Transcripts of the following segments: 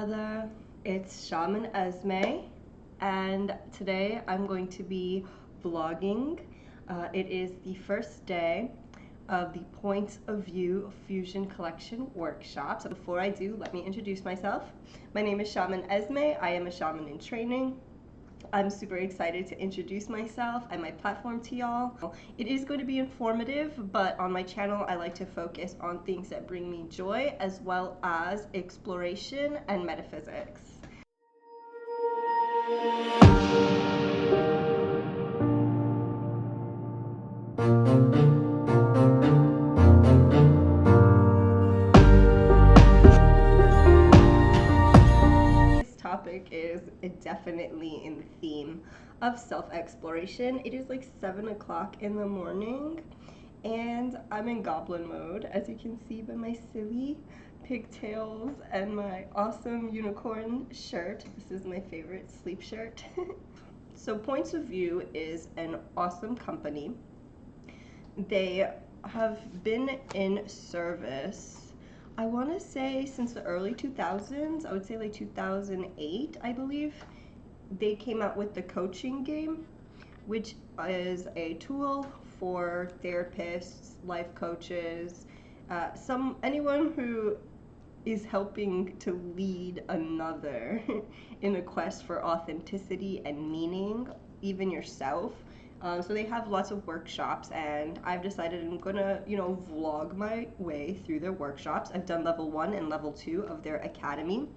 brother. It's Shaman Esme, and today I'm going to be vlogging. It is the first day of the Points of View Fusion Collection workshop. So before I do, let me introduce myself. My name is Shaman Esme. I am a shaman in training. I'm super excited to introduce myself and my platform to y'all. It is going to be informative, but on my channel I like to focus on things that bring me joy as well as exploration and metaphysics. Topic is definitely in the theme of self-exploration. It is like 7 o'clock in the morning and I'm in goblin mode, as you can see by my silly pigtails and my awesome unicorn shirt. This is my favorite sleep shirt. So Points of View is an awesome company. They have been in service, I want to say, since the early 2000s. I would say like 2008, I believe. They came out with the coaching game, which is a tool for therapists, life coaches, anyone who is helping to lead another in a quest for authenticity and meaning, even yourself. So they have lots of workshops, and I've decided I'm gonna, vlog my way through their workshops. I've done level 1 and level 2 of their academy,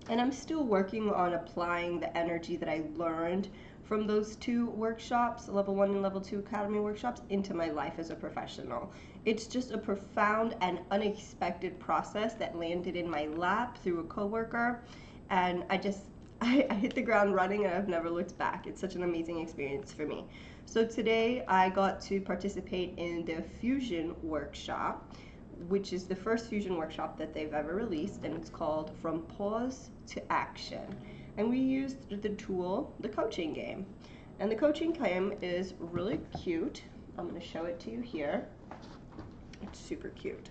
and I'm still working on applying the energy that I learned from those 2 workshops, level 1 and level 2 academy workshops, into my life as a professional. It's just a profound and unexpected process that landed in my lap through a coworker, and I hit the ground running and I've never looked back. It's such an amazing experience for me. So today I got to participate in the Fusion workshop, which is the first Fusion workshop that they've ever released, and it's called From Pause to Action. And we used the tool, the coaching game. And the coaching game is really cute. I'm going to show it to you here. It's super cute.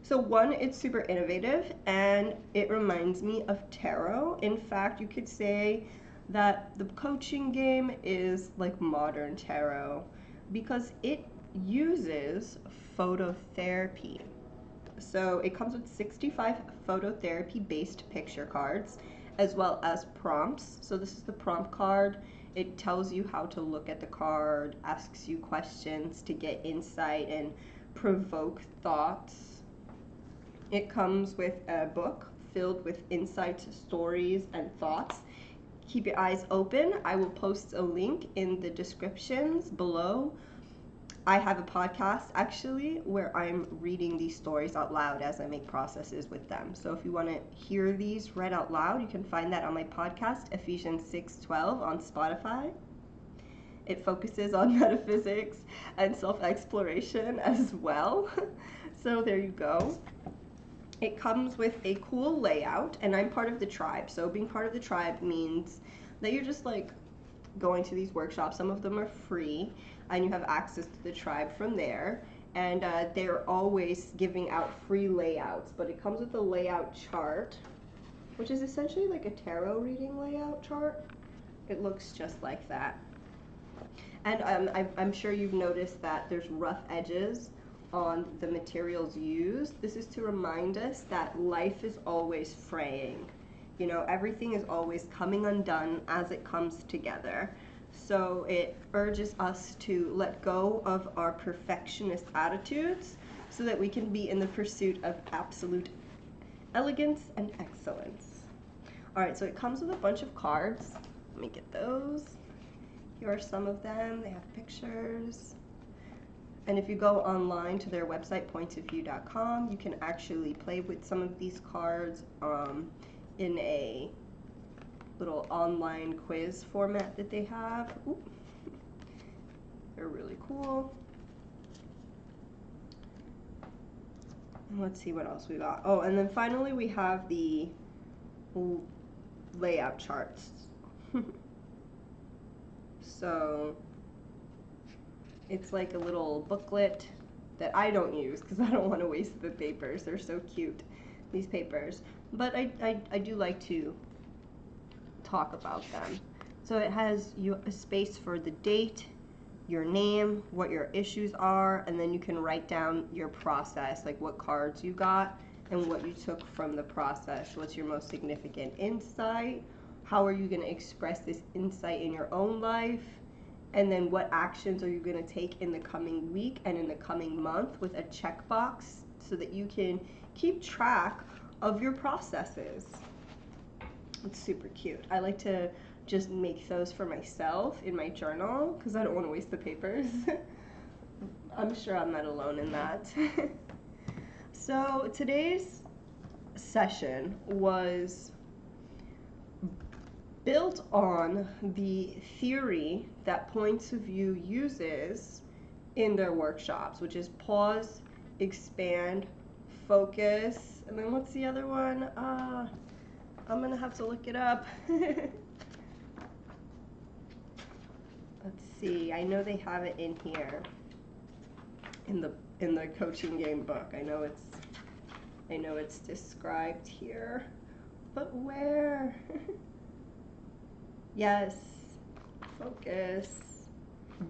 So one, it's super innovative and it reminds me of tarot. In fact, you could say that the coaching game is like modern tarot because it uses phototherapy. So it comes with 65 phototherapy based picture cards as well as prompts. So this is the prompt card. It tells you how to look at the card, asks you questions to get insight and provoke thoughts. It comes with a book filled with insights, stories, and thoughts. Keep your eyes open. I will post a link in the descriptions below. I have a podcast actually where I'm reading these stories out loud as I make processes with them. So if you want to hear these read out loud, you can find that on my podcast, Ephesians 6:12, on Spotify. It focuses on metaphysics and self-exploration as well. So there you go. It comes with a cool layout, and I'm part of the tribe. So being part of the tribe means that you're just like going to these workshops. Some of them are free, and you have access to the tribe from there. And they're always giving out free layouts, but it comes with a layout chart, which is essentially like a tarot reading layout chart. It looks just like that. And I'm sure you've noticed that there's rough edges on the materials used. This is to remind us that life is always fraying. Everything is always coming undone as it comes together. So it urges us to let go of our perfectionist attitudes so that we can be in the pursuit of absolute elegance and excellence. Alright, so it comes with a bunch of cards. Let me get those. Here are some of them. They have pictures. And if you go online to their website, pointsofview.com, you can actually play with some of these cards in a little online quiz format that they have. Ooh. They're really cool. And let's see what else we got. Oh, and then finally we have the layout charts. So it's like a little booklet that I don't use because I don't want to waste the papers. They're so cute, these papers. but I do like to talk about them. So it has a space for the date, your name, what your issues are, and then you can write down your process, like what cards you got and what you took from the process. What's your most significant insight? How are you going to express this insight in your own life? And then what actions are you going to take in the coming week and in the coming month with a checkbox so that you can keep track of your processes. It's super cute. I like to just make those for myself in my journal because I don't want to waste the papers. I'm sure I'm not alone in that. So today's session was built on the theory that Points of View uses in their workshops, which is pause, expand, focus, and then what's the other one? I'm gonna have to look it up. Let's see. I know they have it in here in the coaching game book. I know it's described here, but where? Yes, focus,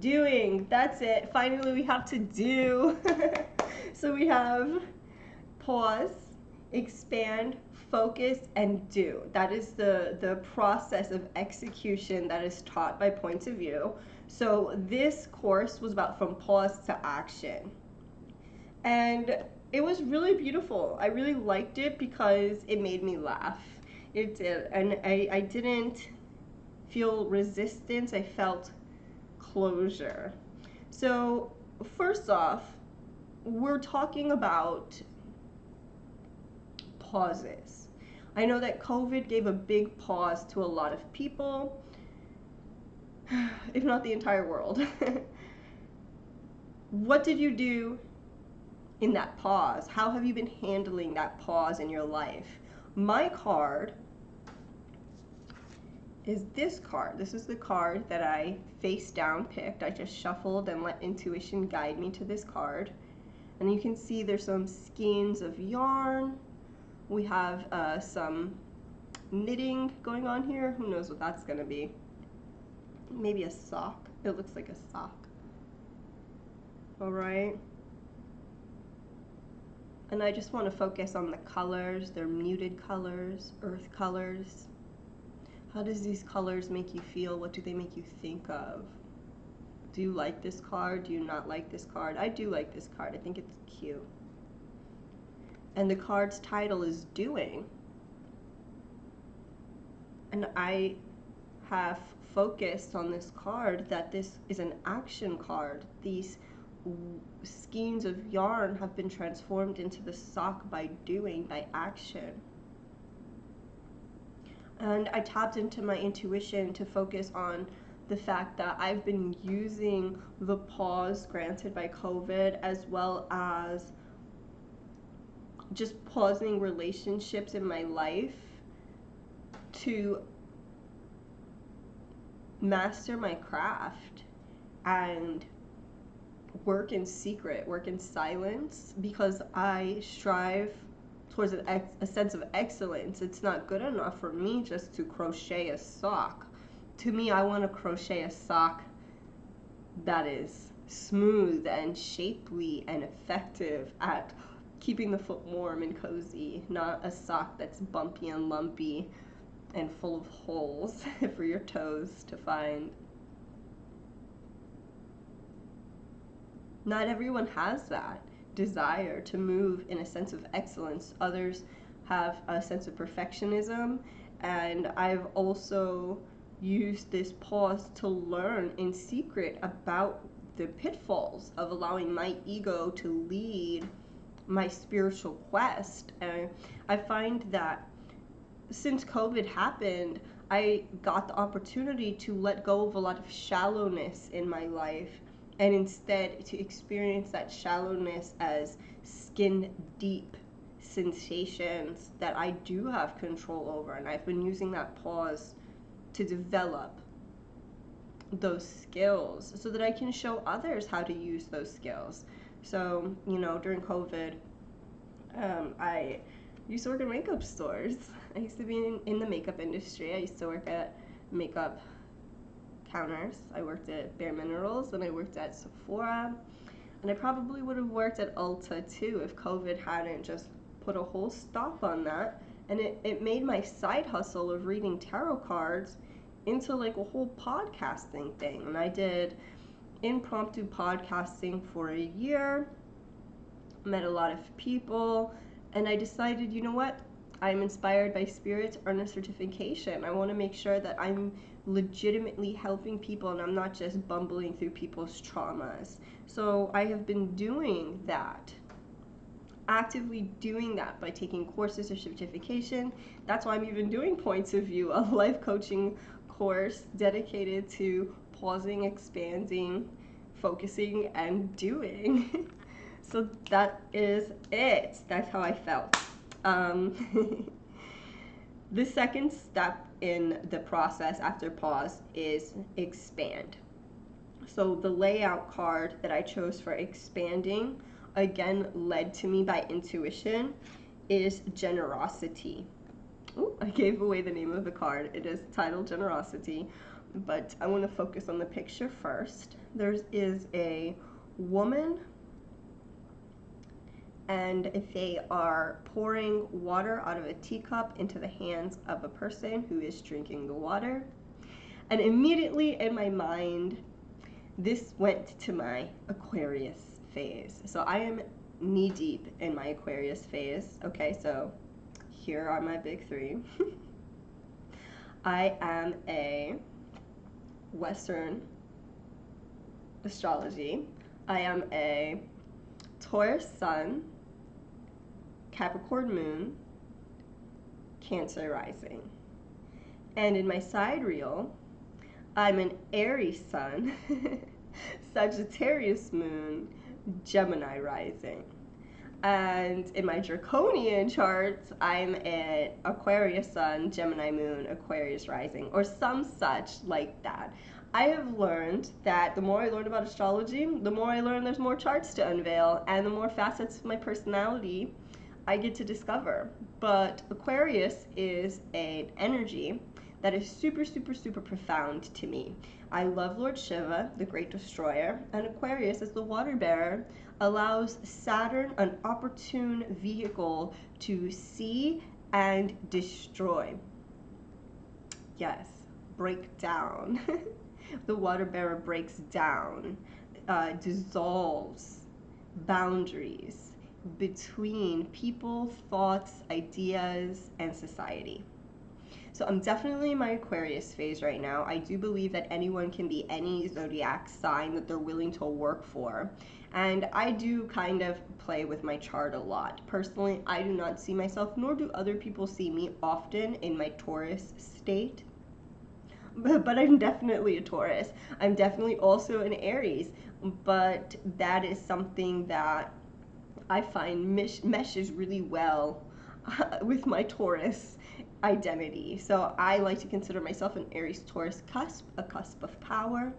doing. That's it. Finally, we have to do. So we have pause, expand, focus, and do. That is the process of execution that is taught by Points of View. So this course was about from pause to action. And it was really beautiful. I really liked it because it made me laugh. It did. And I didn't feel resistance, I felt closure. So first off, we're talking about pauses. I know that COVID gave a big pause to a lot of people, if not the entire world. What did you do in that pause? How have you been handling that pause in your life? My card is this card. This is the card that I face down picked. I just shuffled and let intuition guide me to this card. And you can see there's some skeins of yarn. We have some knitting going on here. Who knows what that's gonna be? Maybe a sock. It looks like a sock. All right. And I just want to focus on the colors. They're muted colors, earth colors. How does these colors make you feel? What do they make you think of? Do you like this card? Do you not like this card? I do like this card. I think it's cute. And the card's title is Doing. And I have focused on this card that this is an action card. These skeins of yarn have been transformed into the sock by doing, by action. And I tapped into my intuition to focus on the fact that I've been using the pause granted by COVID as well as just pausing relationships in my life to master my craft and work in secret, work in silence, because I strive towards a sense of excellence. It's not good enough for me just to crochet a sock. To me, I want to crochet a sock that is smooth and shapely and effective at keeping the foot warm and cozy, not a sock that's bumpy and lumpy and full of holes for your toes to find. Not everyone has that desire to move in a sense of excellence. Others have a sense of perfectionism, and I've also used this pause to learn in secret about the pitfalls of allowing my ego to lead my spiritual quest. And I find that since COVID happened, I got the opportunity to let go of a lot of shallowness in my life and instead to experience that shallowness as skin deep sensations that I do have control over. And I've been using that pause to develop those skills so that I can show others how to use those skills. So, you know, during COVID, I used to work in makeup stores. I used to be in the makeup industry. I used to work at makeup counters. I worked at Bare Minerals and I worked at Sephora. And I probably would have worked at Ulta too if COVID hadn't just put a whole stop on that. And it made my side hustle of reading tarot cards into like a whole podcasting thing. And I did impromptu podcasting for a year, met a lot of people, and I decided, you know what? I'm inspired by spirit to earn a certification. I want to make sure that I'm legitimately helping people and I'm not just bumbling through people's traumas. So I have been doing that, actively doing that by taking courses or certification. That's why I'm even doing Points of View, a life coaching course dedicated to pausing, expanding, focusing, and doing. So that is it. That's how I felt. The second step in the process after pause is expand. So the layout card that I chose for expanding, again led to me by intuition, is generosity. Ooh, I gave away the name of the card. It is titled Generosity, but I want to focus on the picture first. There is a woman and they are pouring water out of a teacup into the hands of a person who is drinking the water. And immediately in my mind, this went to my Aquarius phase. So I am knee deep in my Aquarius phase. Okay, so here are my big three. I am a Western astrology. I am a Taurus sun, Capricorn moon, Cancer rising. And in my sidereal, I'm an Aries sun, Sagittarius moon, Gemini rising. And in my draconian charts, I'm an Aquarius sun, Gemini moon, Aquarius rising, or some such like that. I have learned that the more I learn about astrology, the more I learn there's more charts to unveil, and the more facets of my personality I get to discover. But Aquarius is an energy that is super, super, super profound to me. I love Lord Shiva, the great destroyer, and Aquarius as the water bearer allows Saturn an opportune vehicle to see and destroy. Yes, break down. The water bearer breaks down, dissolves boundaries between people, thoughts, ideas, and society. So I'm definitely in my Aquarius phase right now. I do believe that anyone can be any zodiac sign that they're willing to work for. And I do kind of play with my chart a lot. Personally, I do not see myself, nor do other people see me often in my Taurus state. But I'm definitely a Taurus. I'm definitely also an Aries. But that is something that I find meshes really well with my Taurus identity. So I like to consider myself an Aries-Taurus cusp, a cusp of power.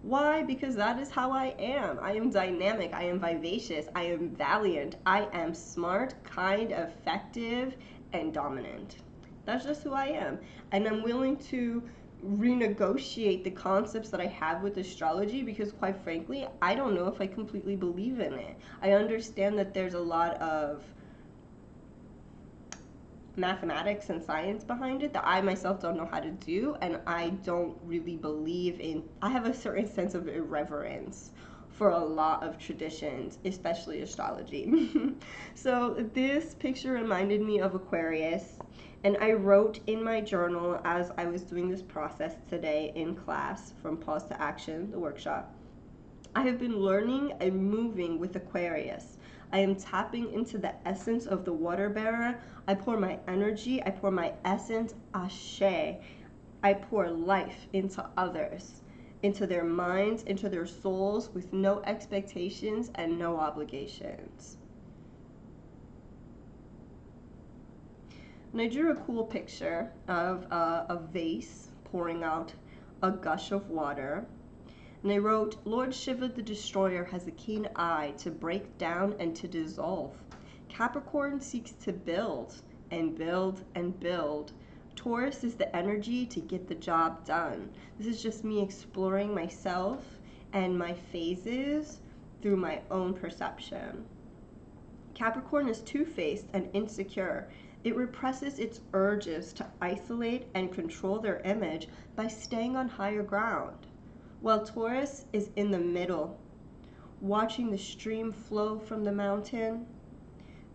Why? Because that is how I am. I am dynamic, I am vivacious, I am valiant, I am smart, kind, effective, and dominant. That's just who I am. And I'm willing to renegotiate the concepts that I have with astrology because quite frankly, I don't know if I completely believe in it. I understand that there's a lot of mathematics and science behind it that I myself don't know how to do, and I don't really believe in. I have a certain sense of irreverence for a lot of traditions, especially astrology. So this picture reminded me of Aquarius, and I wrote in my journal as I was doing this process today in class from Pause to Action, the workshop. I have been learning and moving with Aquarius. I am tapping into the essence of the water bearer. I pour my energy, I pour my essence, ashe. I pour life into others, into their minds, into their souls, with no expectations and no obligations. And I drew a cool picture of a vase pouring out a gush of water. And I wrote, Lord Shiva the Destroyer has a keen eye to break down and to dissolve. Capricorn seeks to build and build and build. Taurus is the energy to get the job done. This is just me exploring myself and my phases through my own perception. Capricorn is two-faced and insecure. It represses its urges to isolate and control their image by staying on higher ground, while Taurus is in the middle, watching the stream flow from the mountain.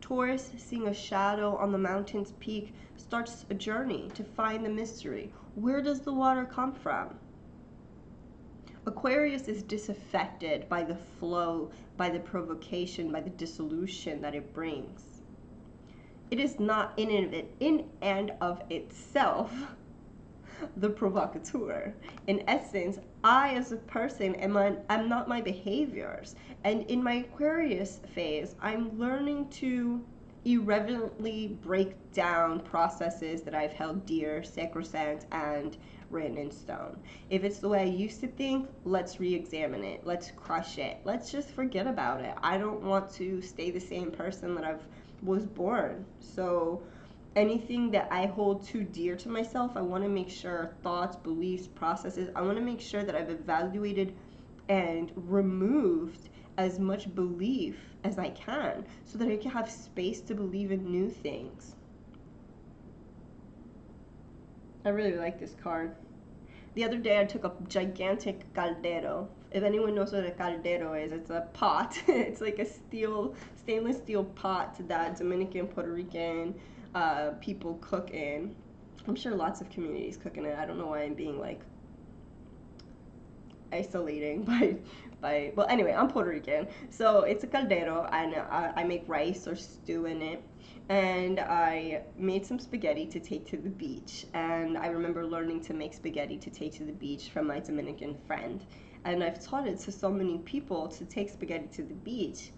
Taurus, seeing a shadow on the mountain's peak, starts a journey to find the mystery. Where does the water come from? Aquarius is disaffected by the flow, by the provocation, by the dissolution that it brings. It is not in and of itself the provocateur. In essence, I as a person am not my behaviors. And in my Aquarius phase, I'm learning to irreverently break down processes that I've held dear, sacrosanct, and written in stone. If it's the way I used to think, let's re-examine it. Let's crush it. Let's just forget about it. I don't want to stay the same person that I was born. So anything that I hold too dear to myself, I want to make sure thoughts, beliefs, processes, I want to make sure that I've evaluated and removed as much belief as I can so that I can have space to believe in new things. I really like this card. The other day I took a gigantic caldero. If anyone knows what a caldero is, it's a pot. It's like a stainless steel pot that Dominican, Puerto Rican people cook in. I'm sure lots of communities cook in it. I don't know why I'm being like isolating by well, anyway, I'm Puerto Rican, so it's a caldero, and I make rice or stew in it. And I made some spaghetti to take to the beach, and I remember learning to make spaghetti to take to the beach from my Dominican friend, and I've taught it to so many people to take spaghetti to the beach.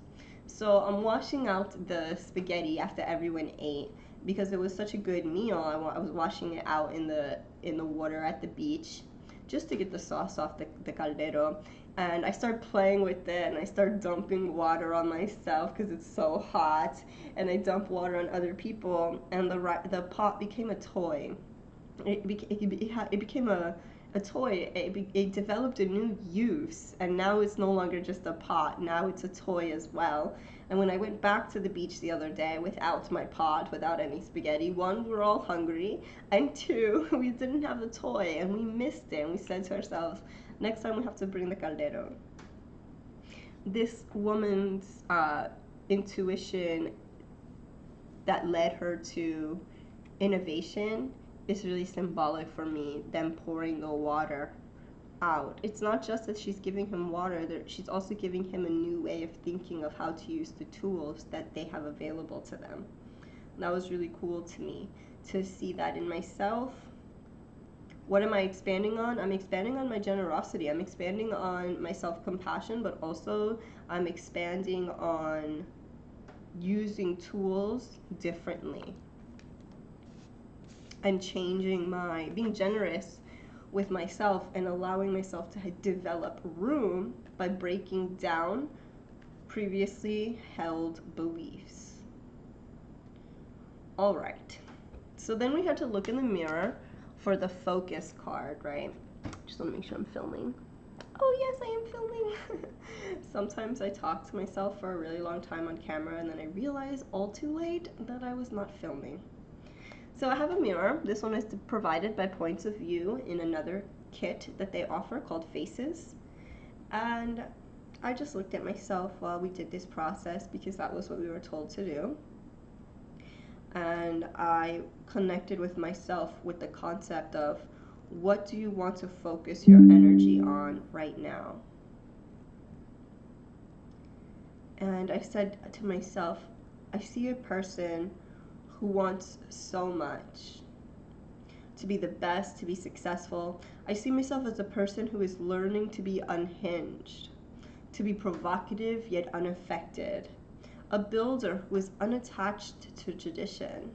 So I'm washing out the spaghetti after everyone ate because it was such a good meal. I was washing it out in the water at the beach just to get the sauce off the caldero. And I started playing with it, and I started dumping water on myself because it's so hot, and I dump water on other people, and the pot became a toy. It became a toy. It developed a new use, and now it's no longer just a pot. Now it's a toy as well. And when I went back to the beach the other day without my pot, without any spaghetti, one, we were all hungry, and two, we didn't have the toy, and we missed it. And we said to ourselves, next time we have to bring the caldero. This woman's intuition that led her to innovation is really symbolic for me, them pouring the water out. It's not just that she's giving him water, she's also giving him a new way of thinking of how to use the tools that they have available to them. And that was really cool to me, to see that in myself. What am I expanding on? I'm expanding on my generosity. I'm expanding on my self-compassion, but also I'm expanding on using tools differently and being generous with myself and allowing myself to develop room by breaking down previously held beliefs. All right, so then we had to look in the mirror for the focus card, right? Just want to make sure I'm filming. Oh yes, I am filming. Sometimes I talk to myself for a really long time on camera, and then I realize all too late that I was not filming. So I have a mirror. This one is provided by Points of View in another kit that they offer called Faces. And I just looked at myself while we did this process because that was what we were told to do. And I connected with myself with the concept of, what do you want to focus your energy on right now? And I said to myself, I see a person who wants so much to be the best, to be successful. I see myself as a person who is learning to be unhinged, to be provocative yet unaffected, a builder who is unattached to tradition,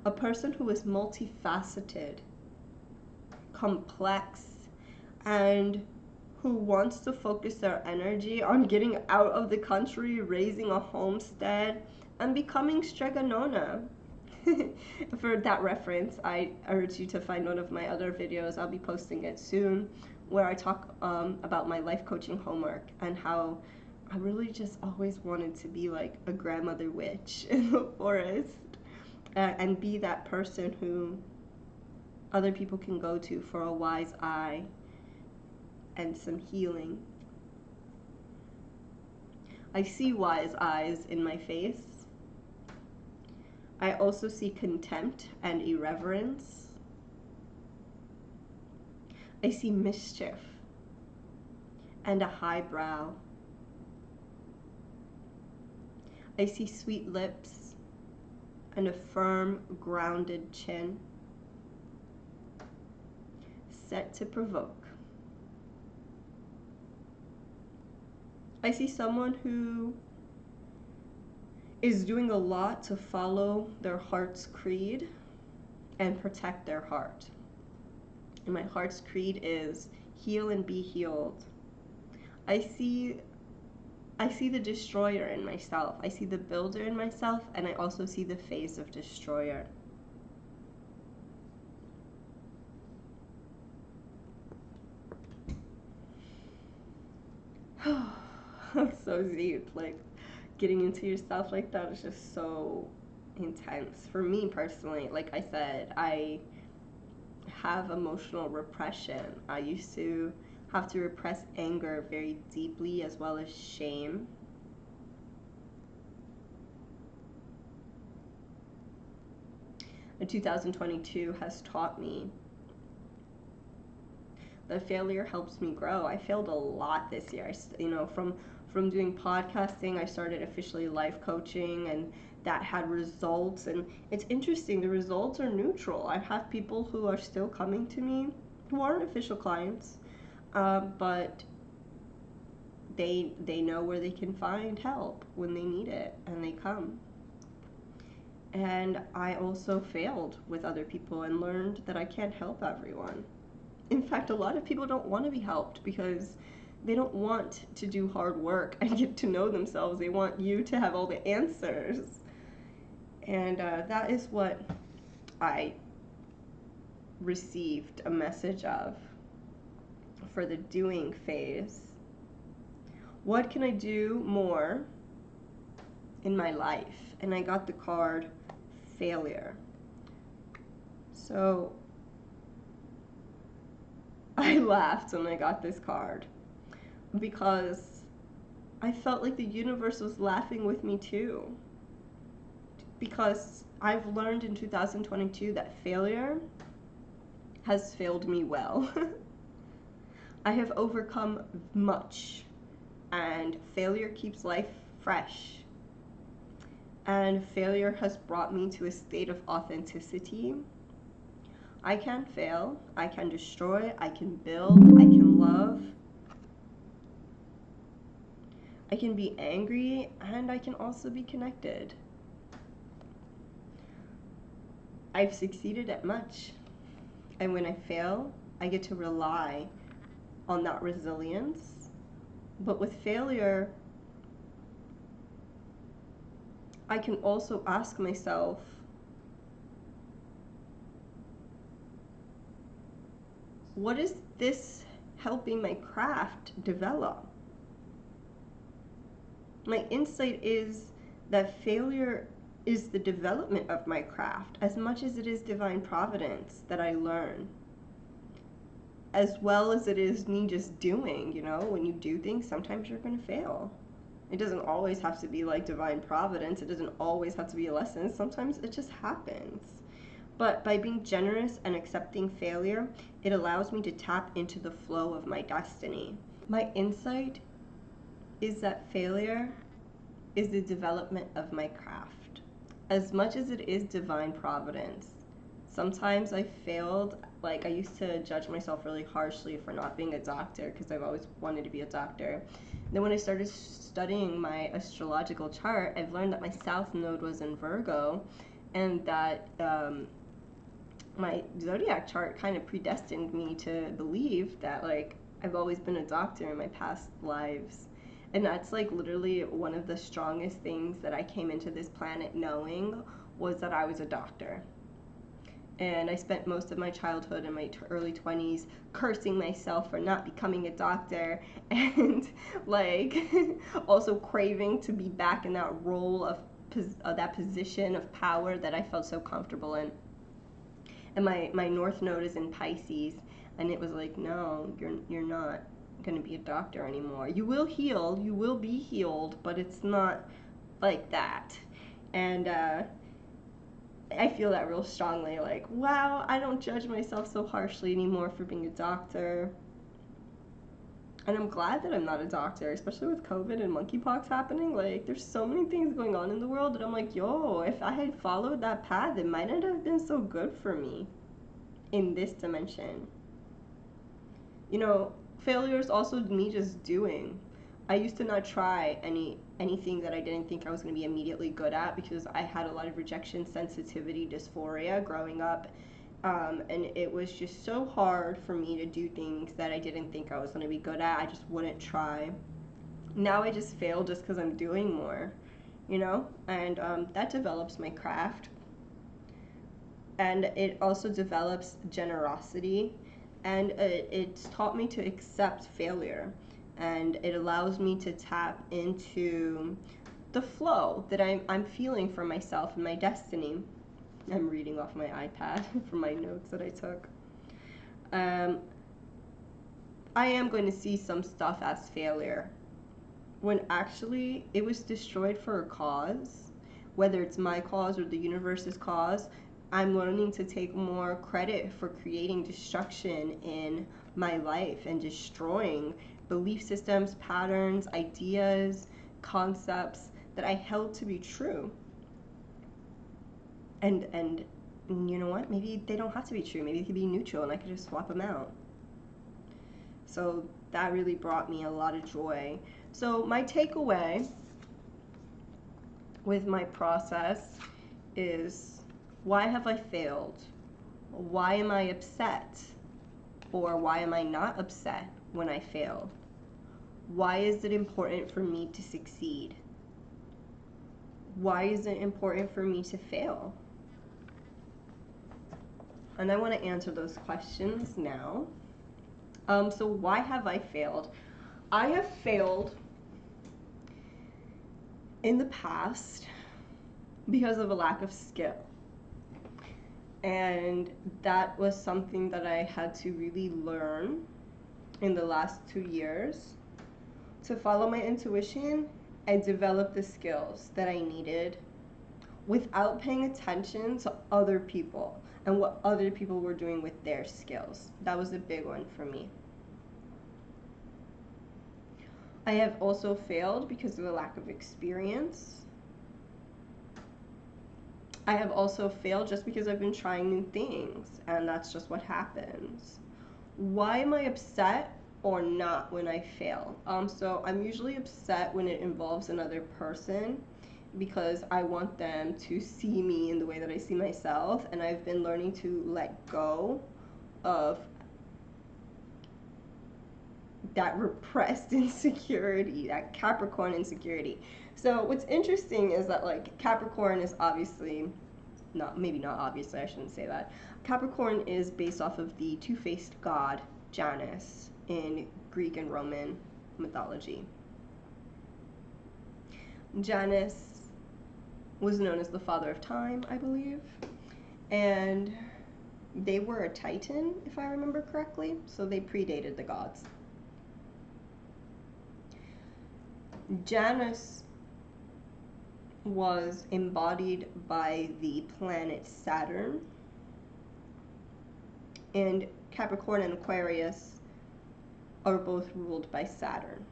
a person who is multifaceted, complex, and who wants to focus their energy on getting out of the country, raising a homestead, and becoming stregonona. For that reference, I urge you to find one of my other videos. I'll be posting it soon, where I talk about my life coaching homework and how I really just always wanted to be like a grandmother witch in the forest, and be that person who other people can go to for a wise eye and some healing. I see wise eyes in my face. I also see contempt and irreverence. I see mischief and a high brow. I see sweet lips and a firm, grounded chin, set to provoke. I see someone who is doing a lot to follow their heart's creed and protect their heart. And my heart's creed is heal and be healed. I see the destroyer in myself. I see the builder in myself, and I also see the phase of destroyer. So deep. Like, getting into yourself like that is just so intense. For me personally, like I said, I have emotional repression. I used to have to repress anger very deeply, as well as shame. And 2022 has taught me that failure helps me grow. I failed a lot this year. From doing podcasting, I started officially life coaching, and that had results. And it's interesting, the results are neutral. I have people who are still coming to me who aren't official clients, but they know where they can find help when they need it, and they come. And I also failed with other people and learned that I can't help everyone. In fact, a lot of people don't want to be helped because they don't want to do hard work and get to know themselves. They want you to have all the answers. And that is what I received a message of for the doing phase. What can I do more in my life? And I got the card failure. So I laughed when I got this card because I felt like the universe was laughing with me too. Because I've learned in 2022 that failure has failed me well. I have overcome much, and failure keeps life fresh. And failure has brought me to a state of authenticity. I can fail, I can destroy, I can build, I can love, I can be angry, and I can also be connected. I've succeeded at much, and when I fail, I get to rely on that resilience. But with failure, I can also ask myself, what is this helping my craft develop? My insight is that failure is the development of my craft as much as it is divine providence that I learn, as well as it is me just doing. When you do things, sometimes you're going to fail. It doesn't always have to be like divine providence. It doesn't always have to be a lesson. Sometimes it just happens. But by being generous and accepting failure, it allows me to tap into the flow of my destiny. My insight is that failure is the development of my craft, as much as it is divine providence. Sometimes I failed. Like, I used to judge myself really harshly for not being a doctor because I've always wanted to be a doctor. Then when I started studying my astrological chart, I've learned that my South Node was in Virgo, and that my zodiac chart kind of predestined me to believe that, like, I've always been a doctor in my past lives. And that's like literally one of the strongest things that I came into this planet knowing, was that I was a doctor. And I spent most of my childhood and my early 20s cursing myself for not becoming a doctor, and like also craving to be back in that role of that position of power that I felt so comfortable in. And my North Node is in Pisces, and it was like, no, you're not going to be a doctor anymore. You will heal, you will be healed, but it's not like that. And I feel that real strongly, like, wow, I don't judge myself so harshly anymore for being a doctor. And I'm glad that I'm not a doctor, especially with COVID and monkeypox happening. Like, there's so many things going on in the world that I'm like, yo, if I had followed that path, it might not have been so good for me in this dimension. You know, failure is also me just doing. I used to not try anything that I didn't think I was going to be immediately good at, because I had a lot of rejection sensitivity dysphoria growing up. And it was just so hard for me to do things that I didn't think I was going to be good at. I just wouldn't try. Now I just fail just because I'm doing more, you know? And that develops my craft. And it also develops generosity. And it's taught me to accept failure. And it allows me to tap into the flow that I'm feeling for myself and my destiny. I'm reading off my iPad from my notes that I took. I am going to see some stuff as failure, when actually it was destroyed for a cause, whether it's my cause or the universe's cause. I'm learning to take more credit for creating destruction in my life and destroying belief systems, patterns, ideas, concepts that I held to be true. And you know what? Maybe they don't have to be true. Maybe they could be neutral, and I could just swap them out. So that really brought me a lot of joy. So my takeaway with my process is, why have I failed? Why am I upset? Or why am I not upset when I fail? Why is it important for me to succeed? Why is it important for me to fail? And I want to answer those questions now. So why have I failed? I have failed in the past because of a lack of skill. And that was something that I had to really learn in the last 2 years. To follow my intuition and develop the skills that I needed without paying attention to other people and what other people were doing with their skills. That was a big one for me. I have also failed because of a lack of experience. I have also failed just because I've been trying new things, and that's just what happens. Why am I upset or not when I fail? So I'm usually upset when it involves another person, because I want them to see me in the way that I see myself, and I've been learning to let go of that repressed insecurity, that Capricorn insecurity. So what's interesting is that, like, Capricorn is obviously maybe not obviously, I shouldn't say that. Capricorn is based off of the two-faced god Janus in Greek and Roman mythology. Janus was known as the father of time, I believe, and they were a titan, if I remember correctly, so they predated the gods. Janus was embodied by the planet Saturn, and Capricorn and Aquarius are both ruled by Saturn.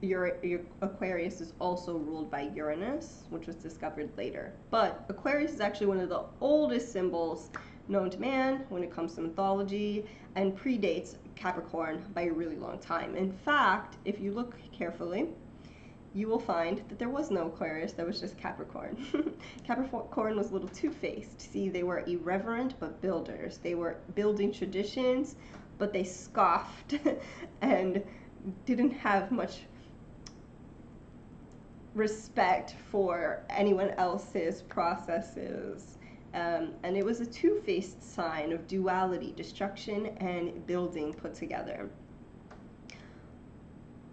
Your Aquarius is also ruled by Uranus, which was discovered later. But Aquarius is actually one of the oldest symbols known to man when it comes to mythology, and predates Capricorn by a really long time. In fact, if you look carefully, you will find that there was no Aquarius, there was just Capricorn. Capricorn was a little two-faced. See, they were irreverent but builders. They were building traditions, but they scoffed and didn't have much respect for anyone else's processes. And it was a two-faced sign of duality, destruction and building put together.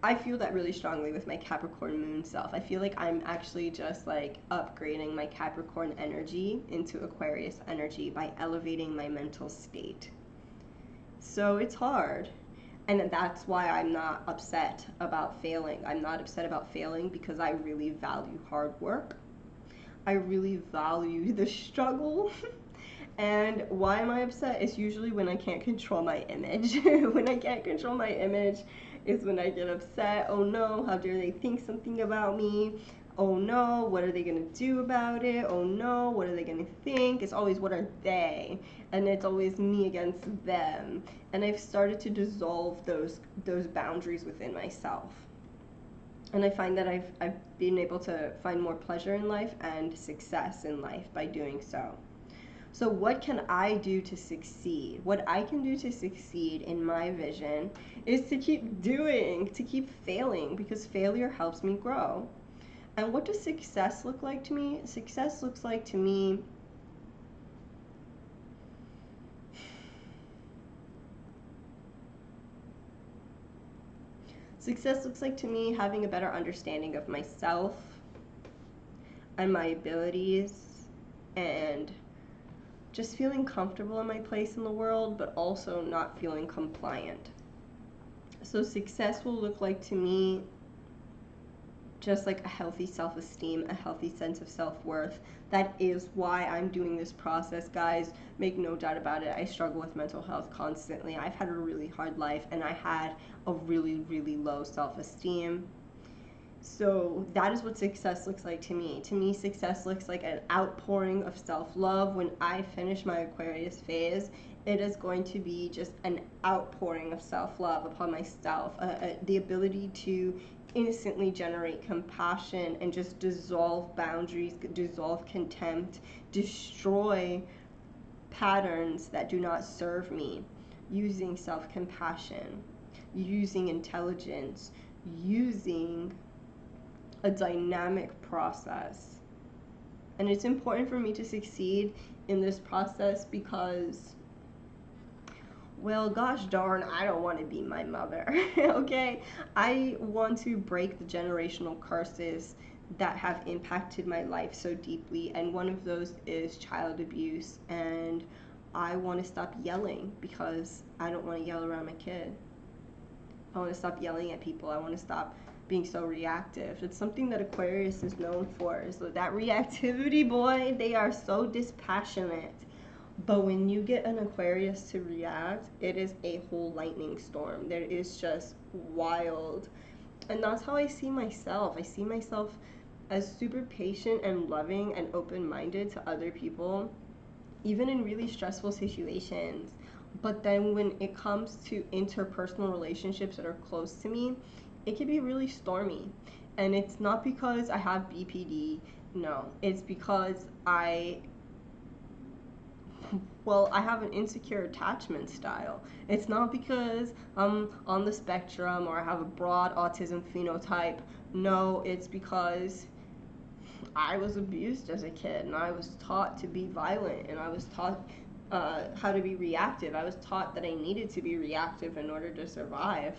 I feel that really strongly with my Capricorn moon self. I feel like I'm actually just like upgrading my Capricorn energy into Aquarius energy by elevating my mental state. So it's hard. And that's why I'm not upset about failing. I'm not upset about failing because I really value hard work. I really value the struggle. And why am I upset? It's usually when I can't control my image. When I can't control my image is when I get upset. Oh no, how dare they think something about me? Oh no, what are they gonna do about it? Oh no, what are they gonna think? It's always what are they? And it's always me against them. And I've started to dissolve those boundaries within myself. And I find that I've been able to find more pleasure in life and success in life by doing so. So what can I do to succeed? What I can do to succeed in my vision is to keep doing, to keep failing, because failure helps me grow. And what does success look like to me? Success looks like to me having a better understanding of myself and my abilities, and just feeling comfortable in my place in the world, but also not feeling compliant. So success will look like to me just like a healthy self-esteem, a healthy sense of self-worth. That is why I'm doing this process, guys. Make no doubt about it. I struggle with mental health constantly. I've had a really hard life, and I had a really, really low self-esteem. So that is what success looks like to me. To me, success looks like an outpouring of self-love. When I finish my Aquarius phase, it is going to be just an outpouring of self-love upon myself, the ability to instantly generate compassion and just dissolve boundaries, dissolve contempt, destroy patterns that do not serve me, using self-compassion, using intelligence, using a dynamic process. And it's important for me to succeed in this process because, well, gosh darn, I don't want to be my mother. Okay? I want to break the generational curses that have impacted my life so deeply, and one of those is child abuse. And I want to stop yelling because I don't want to yell around my kid. I want to stop yelling at people. I want to stop being so reactive. It's something that Aquarius is known for, is that reactivity, boy. They are so dispassionate. But when you get an Aquarius to react, it is a whole lightning storm. There is just wild. And that's how I see myself. I see myself as super patient and loving and open-minded to other people, even in really stressful situations. But then when it comes to interpersonal relationships that are close to me, it can be really stormy. And it's not because I have BPD. No, it's because I have an insecure attachment style. It's not because I'm on the spectrum or I have a broad autism phenotype. No, it's because I was abused as a kid, and I was taught to be violent, and I was taught how to be reactive. I was taught that I needed to be reactive in order to survive.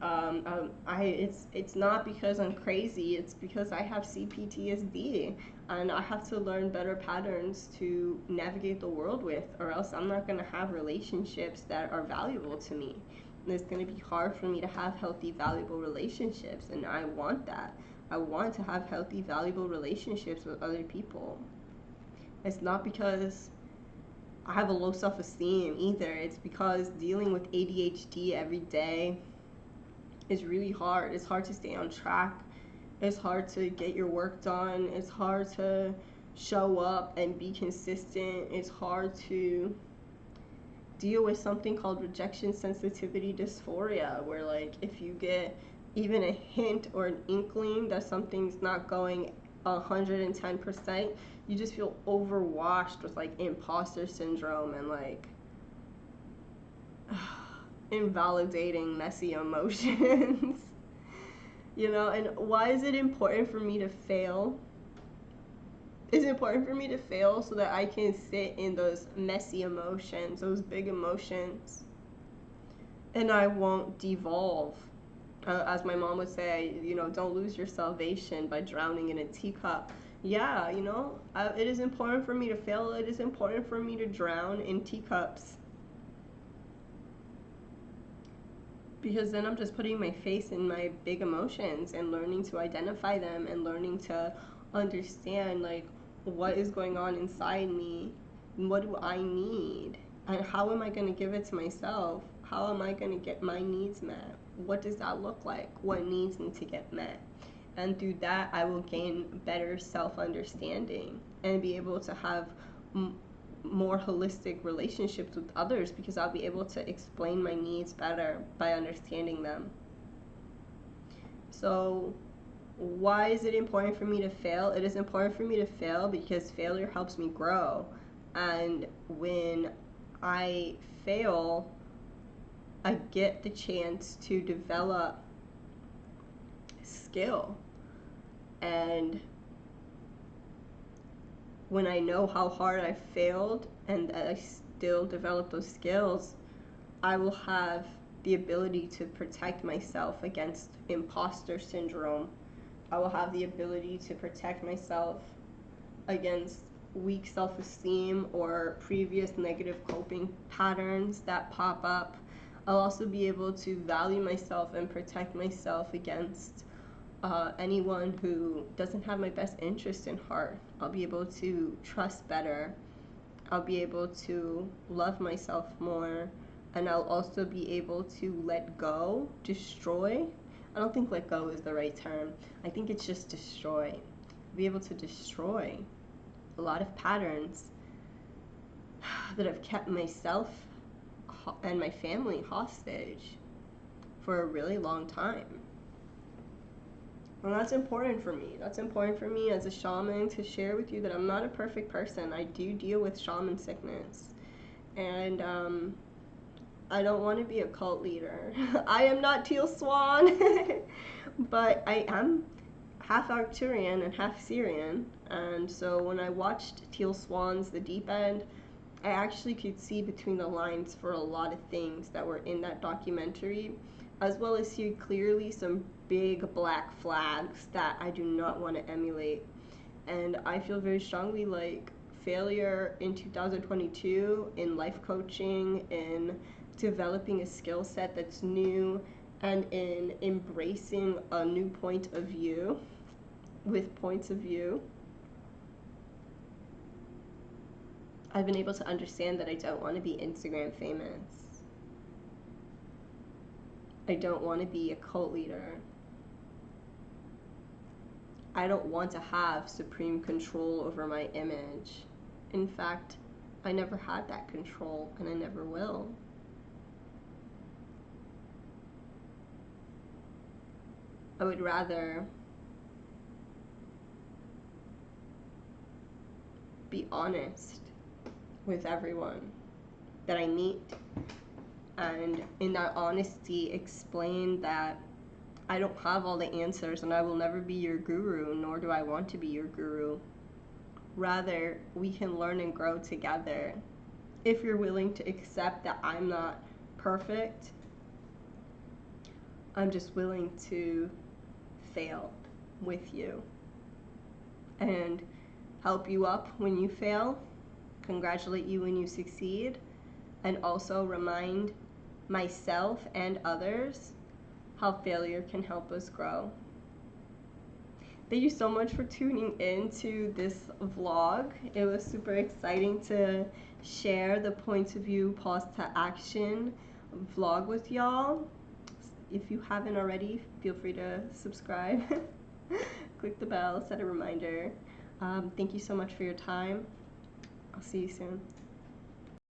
It's not because I'm crazy. It's because I have CPTSD, and I have to learn better patterns to navigate the world with, or else I'm not going to have relationships that are valuable to me. And it's going to be hard for me to have healthy, valuable relationships, and I want that. I want to have healthy, valuable relationships with other people. It's not because I have a low self-esteem either. It's because dealing with ADHD every day is really hard. It's hard to stay on track. It's hard to get your work done. It's hard to show up and be consistent. It's hard to deal with something called rejection sensitivity dysphoria, where like if you get even a hint or an inkling that something's not going 110%, you just feel overwashed with like imposter syndrome and like invalidating messy emotions. You know, and why is it important for me to fail? It's important for me to fail so that I can sit in those messy emotions, those big emotions, and I won't devolve. As my mom would say, you know, don't lose your salvation by drowning in a teacup. Yeah, you know, it is important for me to fail. It is important for me to drown in teacups. Because then I'm just putting my face in my big emotions and learning to identify them and learning to understand, like, what is going on inside me and what do I need and how am I going to give it to myself? How am I going to get my needs met? What does that look like? What needs need to get met? And through that, I will gain better self-understanding and be able to have more holistic relationships with others, because I'll be able to explain my needs better by understanding them. So why is it important for me to fail? It is important for me to fail because failure helps me grow. And when I fail, I get the chance to develop skill. And when I know how hard I failed and I still develop those skills, I will have the ability to protect myself against imposter syndrome. I will have the ability to protect myself against weak self-esteem or previous negative coping patterns that pop up. I'll also be able to value myself and protect myself against anyone who doesn't have my best interest in heart. I'll be able to trust better. I'll be able to love myself more. And I'll also be able to let go, destroy. I don't think let go is the right term. I think it's just destroy. Be able to destroy a lot of patterns that have kept myself and my family hostage for a really long time. And that's important for me. That's important for me as a shaman to share with you that I'm not a perfect person. I do deal with shaman sickness. And I don't want to be a cult leader. I am not Teal Swan, but I am half Arcturian and half Syrian. And so when I watched Teal Swan's The Deep End, I actually could see between the lines for a lot of things that were in that documentary, as well as see clearly some big black flags that I do not want to emulate. And I feel very strongly like failure in 2022 in life coaching, in developing a skill set that's new, and in embracing a new point of view with points of view. I've been able to understand that I don't want to be Instagram famous. I don't want to be a cult leader. I don't want to have supreme control over my image. In fact, I never had that control, and I never will. I would rather be honest with everyone that I meet, and in that honesty explain that I don't have all the answers and I will never be your guru, nor do I want to be your guru. Rather, we can learn and grow together. If you're willing to accept that I'm not perfect, I'm just willing to fail with you and help you up when you fail, congratulate you when you succeed, and also remind myself and others how failure can help us grow. Thank you so much for tuning in to this vlog. It was super exciting to share the Points of View Pause to Action vlog with y'all. If you haven't already, feel free to subscribe. Click the bell, set a reminder. Thank you so much for your time. I'll see you soon.